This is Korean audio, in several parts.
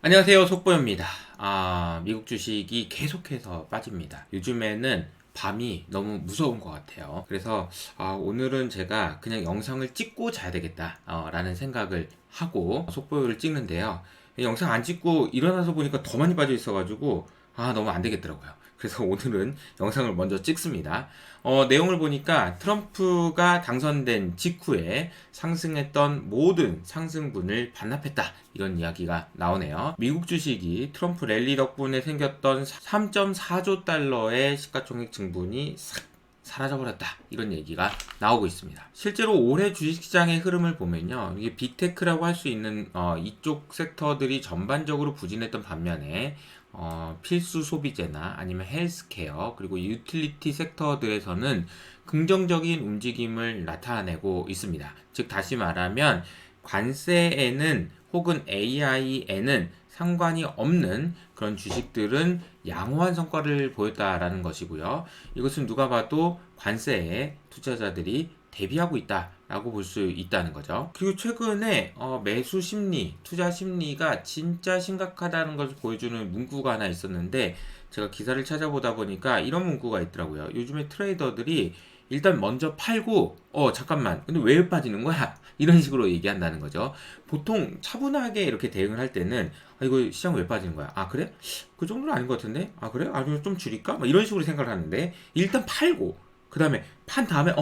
안녕하세요, 속보입니다. 미국 주식이 계속해서 빠집니다. 요즘에는 밤이 너무 무서운 것 같아요. 그래서 오늘은 제가 그냥 영상을 찍고 자야 되겠다 라는 생각을 하고 속보를 찍는데요. 영상 안 찍고 일어나서 보니까 더 많이 빠져 있어가지고 너무 안 되겠더라고요. 그래서 오늘은 영상을 먼저 찍습니다. 내용을 보니까 트럼프가 당선된 직후에 상승했던 모든 상승분을 반납했다. 이런 이야기가 나오네요. 미국 주식이 트럼프 랠리 덕분에 생겼던 3.4조 달러의 시가총액 증분이 싹 사라져버렸다. 이런 얘기가 나오고 있습니다. 실제로 올해 주식시장의 흐름을 보면요. 이게 빅테크라고 할 수 있는 이쪽 섹터들이 전반적으로 부진했던 반면에 필수 소비재나 아니면 헬스케어 그리고 유틸리티 섹터들에서는 긍정적인 움직임을 나타내고 있습니다. 즉 다시 말하면 관세에는 혹은 AI에는 상관이 없는 그런 주식들은 양호한 성과를 보였다라는 것이고요. 이것은 누가 봐도 관세에 투자자들이 대비하고 있다라고 볼 수 있다는 거죠. 그리고 최근에 매수 심리, 투자 심리가 진짜 심각하다는 것을 보여주는 문구가 하나 있었는데 제가 기사를 찾아보다 보니까 이런 문구가 있더라고요. 요즘에 트레이더들이 일단 먼저 팔고 잠깐만 근데 왜 빠지는 거야? 이런 식으로 얘기한다는 거죠. 보통 차분하게 이렇게 대응을 할 때는 이거 시장 왜 빠지는 거야? 그래? 그 정도는 아닌 것 같은데? 그래? 아니면 좀 줄일까? 막 이런 식으로 생각을 하는데 일단 팔고 그 다음에 판 다음에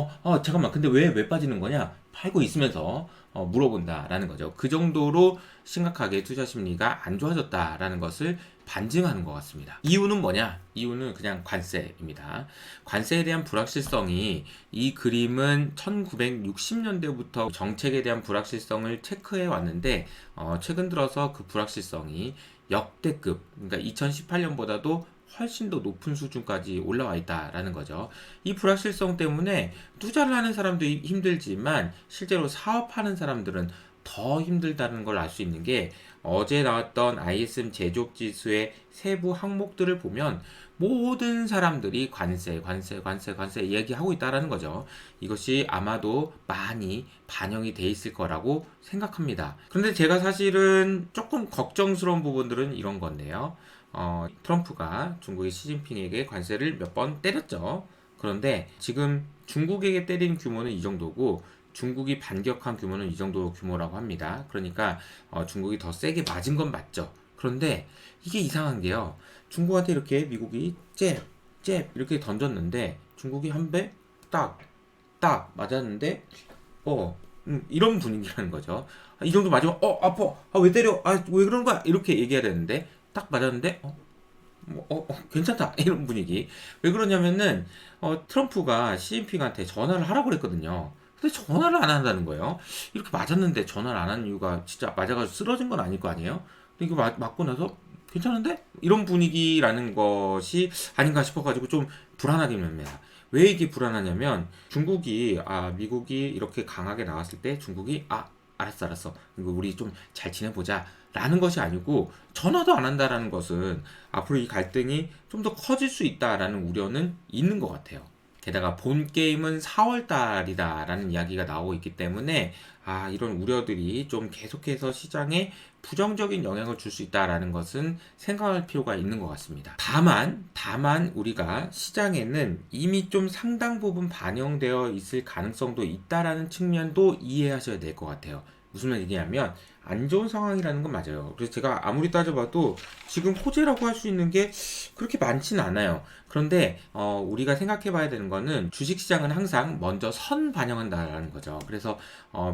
잠깐만 근데 왜 빠지는 거냐? 팔고 있으면서 물어본다라는 거죠. 그 정도로 심각하게 투자 심리가 안 좋아졌다라는 것을 반증하는 것 같습니다. 이유는 뭐냐? 이유는 그냥 관세입니다. 관세에 대한 불확실성이 이 그림은 1960년대부터 정책에 대한 불확실성을 체크해 왔는데 최근 들어서 그 불확실성이 역대급, 그러니까 2018년보다도 훨씬 더 높은 수준까지 올라와 있다라는 거죠. 이 불확실성 때문에 투자를 하는 사람도 힘들지만 실제로 사업하는 사람들은 더 힘들다는 걸 알 수 있는 게 어제 나왔던 ISM 제조업 지수의 세부 항목들을 보면 모든 사람들이 관세 얘기하고 있다라는 거죠. 이것이 아마도 많이 반영이 돼 있을 거라고 생각합니다. 그런데 제가 사실은 조금 걱정스러운 부분들은 이런 건데요. 트럼프가 중국의 시진핑에게 관세를 몇 번 때렸죠. 그런데 지금 중국에게 때린 규모는 이 정도고 중국이 반격한 규모는 이 정도 규모라고 합니다. 그러니까 중국이 더 세게 맞은 건 맞죠. 그런데 이게 이상한 게요. 중국한테 이렇게 미국이 잽 이렇게 던졌는데 중국이 한 배 딱 맞았는데 이런 분위기라는 거죠. 이 정도 맞으면 아파. 왜 때려? 왜 그러는 거야? 이렇게 얘기해야 되는데 딱 맞았는데 괜찮다. 이런 분위기. 왜 그러냐면은, 트럼프가 시진핑한테 전화를 하라고 그랬거든요. 근데 전화를 안 한다는 거예요. 이렇게 맞았는데 전화를 안 하는 이유가 진짜 맞아가지고 쓰러진 건 아닐 거 아니에요? 근데 이거 맞고 나서 괜찮은데? 이런 분위기라는 것이 아닌가 싶어가지고 좀 불안하게 됩니다. 왜 이게 불안하냐면 중국이 미국이 이렇게 강하게 나왔을 때 중국이 알았어 이거 우리 좀 잘 지내보자 라는 것이 아니고 전화도 안 한다라는 것은 앞으로 이 갈등이 좀 더 커질 수 있다라는 우려는 있는 것 같아요. 게다가 본 게임은 4월 달이다라는 이야기가 나오고 있기 때문에 이런 우려들이 좀 계속해서 시장에 부정적인 영향을 줄 수 있다라는 것은 생각할 필요가 있는 것 같습니다. 다만 우리가 시장에는 이미 좀 상당 부분 반영되어 있을 가능성도 있다라는 측면도 이해하셔야 될 것 같아요. 무슨 얘기냐면 안 좋은 상황이라는 건 맞아요. 그래서 제가 아무리 따져봐도 지금 호재라고 할 수 있는 게 그렇게 많지는 않아요. 그런데 우리가 생각해 봐야 되는 거는 주식시장은 항상 먼저 선 반영한다라는 거죠. 그래서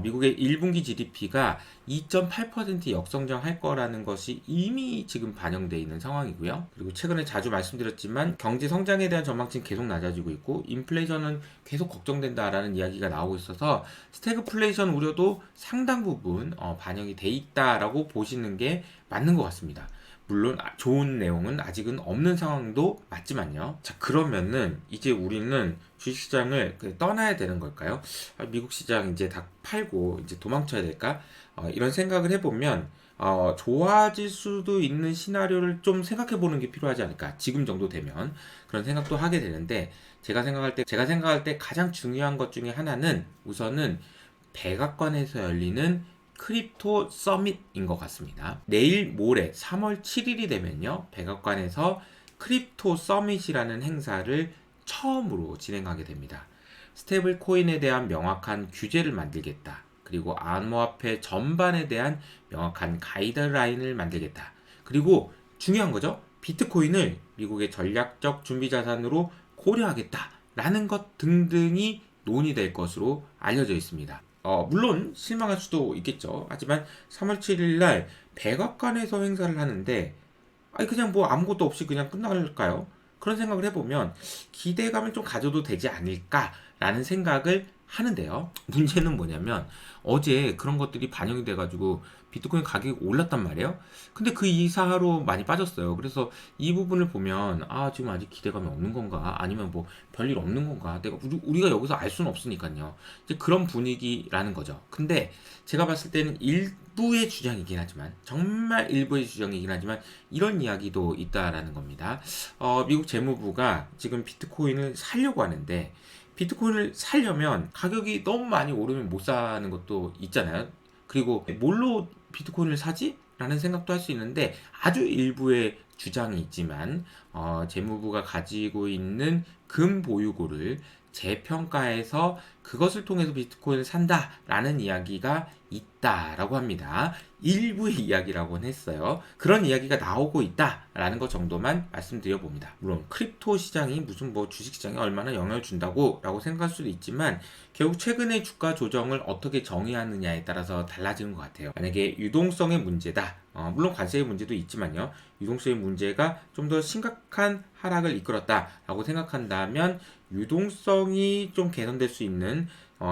미국의 1분기 GDP가 2.8% 역성장 할 거라는 것이 이미 지금 반영되어 있는 상황이고요. 그리고 최근에 자주 말씀드렸지만 경제 성장에 대한 전망치는 계속 낮아지고 있고 인플레이션은 계속 걱정된다라는 이야기가 나오고 있어서 스태그플레이션 우려도 상당 부분 반영이 돼 있다라고 보시는 게 맞는 것 같습니다. 물론 좋은 내용은 아직은 없는 상황도 맞지만요. 자, 그러면은 이제 우리는 주식시장을 떠나야 되는 걸까요? 미국 시장 이제 다 팔고 이제 도망쳐야 될까? 이런 생각을 해보면 좋아질 수도 있는 시나리오를 좀 생각해 보는 게 필요하지 않을까? 지금 정도 되면 그런 생각도 하게 되는데 제가 생각할 때 가장 중요한 것 중에 하나는 우선은 백악관에서 열리는 크립토 서밋인 것 같습니다. 내일 모레 3월 7일이 되면요, 백악관에서 크립토 서밋이라는 행사를 처음으로 진행하게 됩니다. 스테이블 코인에 대한 명확한 규제를 만들겠다. 그리고 암호화폐 전반에 대한 명확한 가이드라인을 만들겠다. 그리고 중요한 거죠. 비트코인을 미국의 전략적 준비 자산으로 고려하겠다라는 것 등등이 논의될 것으로 알려져 있습니다. 물론 실망할 수도 있겠죠. 하지만 3월 7일 날 백악관에서 행사를 하는데 아니 그냥 뭐 아무것도 없이 그냥 끝날까요? 그런 생각을 해보면 기대감을 좀 가져도 되지 않을까라는 생각을 하는데요. 문제는 뭐냐면 어제 그런 것들이 반영이 돼가지고 비트코인 가격이 올랐단 말이에요. 근데 그 이사로 많이 빠졌어요. 그래서 이 부분을 보면 지금 아직 기대감이 없는 건가? 아니면 뭐 별일 없는 건가? 우리가 여기서 알 수는 없으니까요. 이제 그런 분위기라는 거죠. 근데 제가 봤을 때는 일부의 주장이긴 하지만 정말 일부의 주장이긴 하지만 이런 이야기도 있다라는 겁니다. 미국 재무부가 지금 비트코인을 사려고 하는데 비트코인을 사려면 가격이 너무 많이 오르면 못 사는 것도 있잖아요. 그리고 뭘로 비트코인을 사지? 라는 생각도 할 수 있는데 아주 일부의 주장이 있지만 재무부가 가지고 있는 금 보유고를 재평가해서 그것을 통해서 비트코인을 산다라는 이야기가 있다라고 합니다. 일부의 이야기라고는 했어요. 그런 이야기가 나오고 있다라는 것 정도만 말씀드려 봅니다. 물론 크립토 시장이 무슨 뭐 주식 시장에 얼마나 영향을 준다고 라고 생각할 수도 있지만 결국 최근의 주가 조정을 어떻게 정의하느냐에 따라서 달라지는 것 같아요. 만약에 유동성의 문제다. 물론 관세의 문제도 있지만요. 유동성의 문제가 좀 더 심각한 하락을 이끌었다라고 생각한다면 유동성이 좀 개선될 수 있는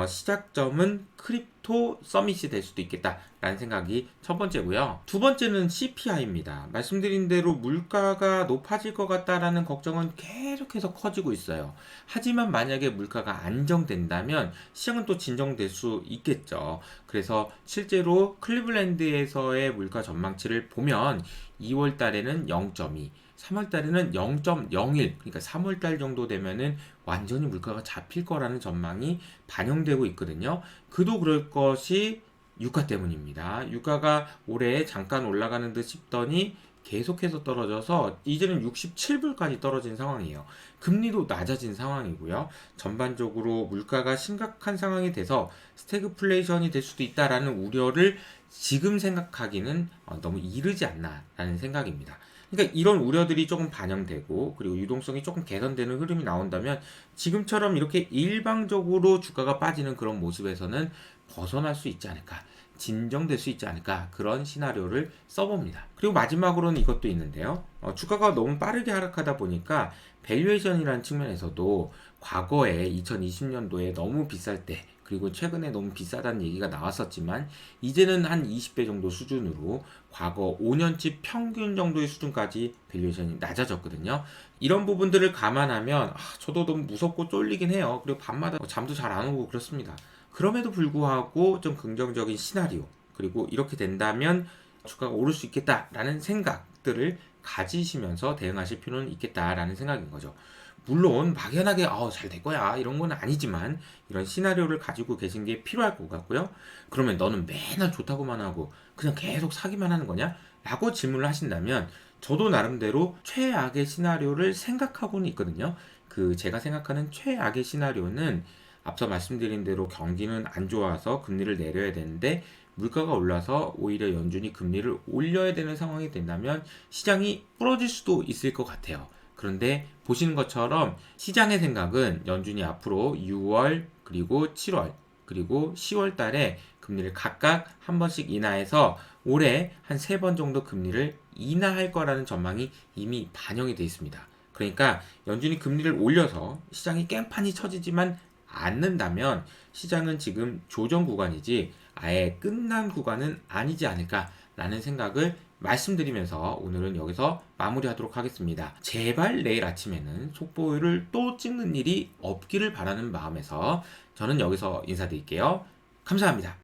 시작점은 크립토 서밋이 될 수도 있겠다라는 생각이 첫 번째고요. 두 번째는 CPI입니다. 말씀드린 대로 물가가 높아질 것 같다라는 걱정은 계속해서 커지고 있어요. 하지만 만약에 물가가 안정된다면 시장은 또 진정될 수 있겠죠. 그래서 실제로 클리블랜드에서의 물가 전망치를 보면 2월 달에는 0.2, 3월 달에는 0.01, 그러니까 3월 달 정도 되면은 완전히 물가가 잡힐 거라는 전망이 반영되고 있거든요. 그도 그럴 것이 유가 때문입니다. 유가가 올해 잠깐 올라가는 듯 싶더니 계속해서 떨어져서 이제는 67불까지 떨어진 상황이에요. 금리도 낮아진 상황이고요. 전반적으로 물가가 심각한 상황이 돼서 스태그플레이션이 될 수도 있다라는 우려를 지금 생각하기는 너무 이르지 않나라는 생각입니다. 그러니까 이런 우려들이 조금 반영되고 그리고 유동성이 조금 개선되는 흐름이 나온다면 지금처럼 이렇게 일방적으로 주가가 빠지는 그런 모습에서는 벗어날 수 있지 않을까, 진정될 수 있지 않을까, 그런 시나리오를 써봅니다. 그리고 마지막으로는 이것도 있는데요. 주가가 너무 빠르게 하락하다 보니까 밸류에이션이라는 측면에서도 과거에 2020년도에 너무 비쌀 때 그리고 최근에 너무 비싸다는 얘기가 나왔었지만 이제는 한 20배 정도 수준으로 과거 5년치 평균 정도의 수준까지 밸류에이션이 낮아졌거든요. 이런 부분들을 감안하면 저도 너무 무섭고 쫄리긴 해요. 그리고 밤마다 잠도 잘 안 오고 그렇습니다. 그럼에도 불구하고 좀 긍정적인 시나리오, 그리고 이렇게 된다면 주가가 오를 수 있겠다라는 생각들을 가지시면서 대응하실 필요는 있겠다라는 생각인 거죠. 물론 막연하게 잘 될 거야 이런 건 아니지만 이런 시나리오를 가지고 계신 게 필요할 것 같고요. 그러면 너는 맨날 좋다고만 하고 그냥 계속 사기만 하는 거냐? 라고 질문을 하신다면 저도 나름대로 최악의 시나리오를 생각하고는 있거든요. 제가 생각하는 최악의 시나리오는 앞서 말씀드린 대로 경기는 안 좋아서 금리를 내려야 되는데 물가가 올라서 오히려 연준이 금리를 올려야 되는 상황이 된다면 시장이 부러질 수도 있을 것 같아요. 그런데 보시는 것처럼 시장의 생각은 연준이 앞으로 6월 그리고 7월 그리고 10월 달에 금리를 각각 한 번씩 인하해서 올해 한 3번 정도 금리를 인하할 거라는 전망이 이미 반영이 되어 있습니다. 그러니까 연준이 금리를 올려서 시장이 깽판이 쳐지지만 않는다면 시장은 지금 조정 구간이지 아예 끝난 구간은 아니지 않을까라는 생각을 말씀드리면서 오늘은 여기서 마무리하도록 하겠습니다. 제발 내일 아침에는 속보를 또 찍는 일이 없기를 바라는 마음에서 저는 여기서 인사드릴게요. 감사합니다.